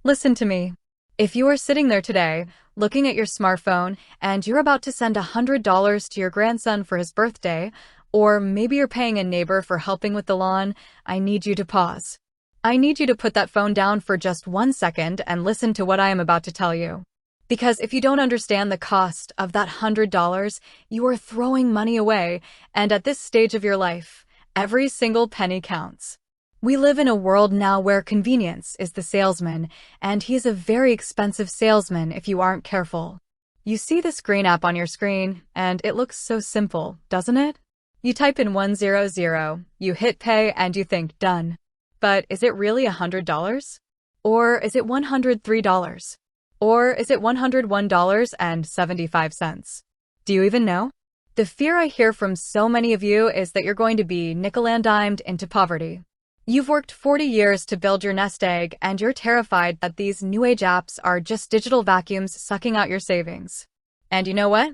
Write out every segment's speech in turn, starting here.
Listen to me. If you are sitting there today, looking at your smartphone, and you're about to send $100 to your grandson for his birthday, or maybe you're paying a neighbor for helping with the lawn, I need you to pause. I need you to put that phone down for just 1 second and listen to what I am about to tell you. Because if you don't understand the cost of that $100, you are throwing money away, and at this stage of your life, every single penny counts. We live in a world now where convenience is the salesman, and he is a very expensive salesman if you aren't careful. You see this green app on your screen, and it looks so simple, doesn't it? You type in 100, you hit pay, and you think, done. But is it really $100? Or is it $103? Or is it $101.75? Do you even know? The fear I hear from so many of you is that you're going to be nickel-and-dimed into poverty. You've worked 40 years to build your nest egg, and you're terrified that these new age apps are just digital vacuums sucking out your savings. And you know what?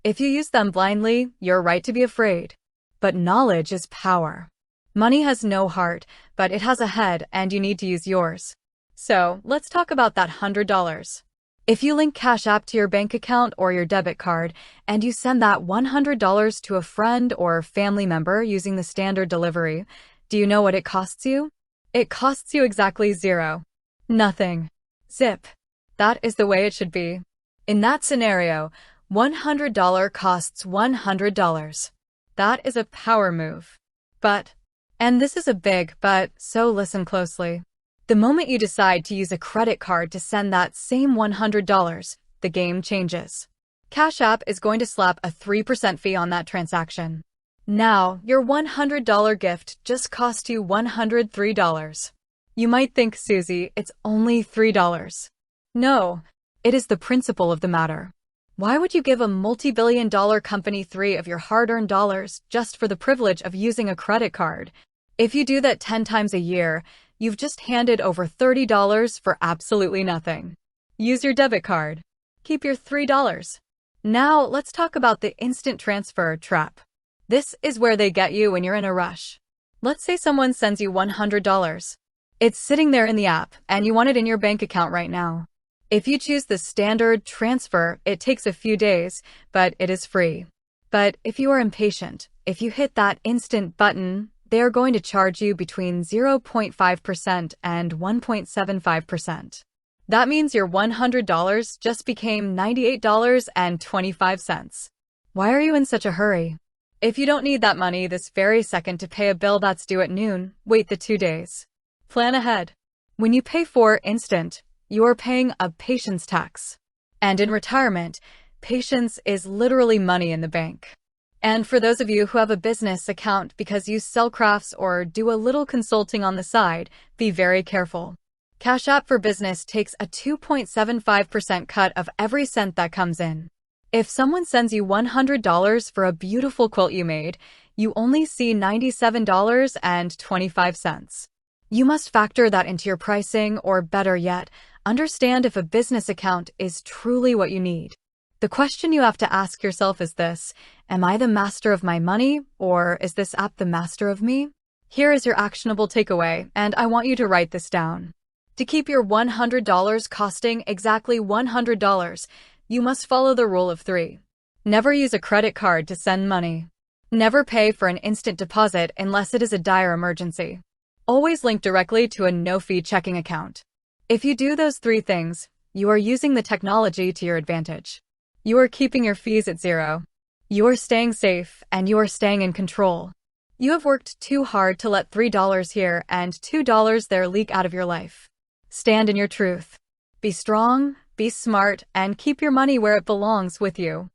If you use them blindly, you're right to be afraid. But knowledge is power. Money has no heart, but it has a head, and you need to use yours. So, let's talk about that $100. If you link Cash App to your bank account or your debit card, and you send that $100 to a friend or family member using the standard delivery, do you know what it costs you? It costs you exactly zero. Nothing. Zip. That is the way it should be. In that scenario, $100 costs $100. That is a power move. But, and this is a big but, so listen closely. The moment you decide to use a credit card to send that same $100, the game changes. Cash App is going to slap a 3% fee on that transaction. Now, your $100 gift just cost you $103. You might think, Susie, it's only $3. No, it is the principle of the matter. Why would you give a multi-billion-dollar company 3 of your hard-earned dollars just for the privilege of using a credit card? If you do that 10 times a year, you've just handed over $30 for absolutely nothing. Use your debit card. Keep your $3. Now, let's talk about the instant transfer trap. This is where they get you when you're in a rush. Let's say someone sends you $100. It's sitting there in the app, and you want it in your bank account right now. If you choose the standard transfer, it takes a few days, but it is free. But if you are impatient, if you hit that instant button, they are going to charge you between 0.5% and 1.75%. That means your $100 just became $98.25. Why are you in such a hurry? If you don't need that money this very second to pay a bill that's due at noon, wait the 2 days. Plan ahead. When you pay for instant, you are paying a patience tax. And in retirement, patience is literally money in the bank. And for those of you who have a business account because you sell crafts or do a little consulting on the side, be very careful. Cash App for Business takes a 2.75% cut of every cent that comes in. If someone sends you $100 for a beautiful quilt you made, you only see $97.25. You must factor that into your pricing, or better yet, understand if a business account is truly what you need. The question you have to ask yourself is this: am I the master of my money, or is this app the master of me? Here is your actionable takeaway, and I want you to write this down. To keep your $100 costing exactly $100, you must follow the rule of 3. Never use a credit card to send money. Never pay for an instant deposit unless it is a dire emergency. Always link directly to a no-fee checking account. If you do those 3 things, you are using the technology to your advantage. You are keeping your fees at 0. You are staying safe, and you are staying in control. You have worked too hard to let $3 here and $2 there leak out of your life. Stand in your truth. Be strong, be smart, and keep your money where it belongs with you.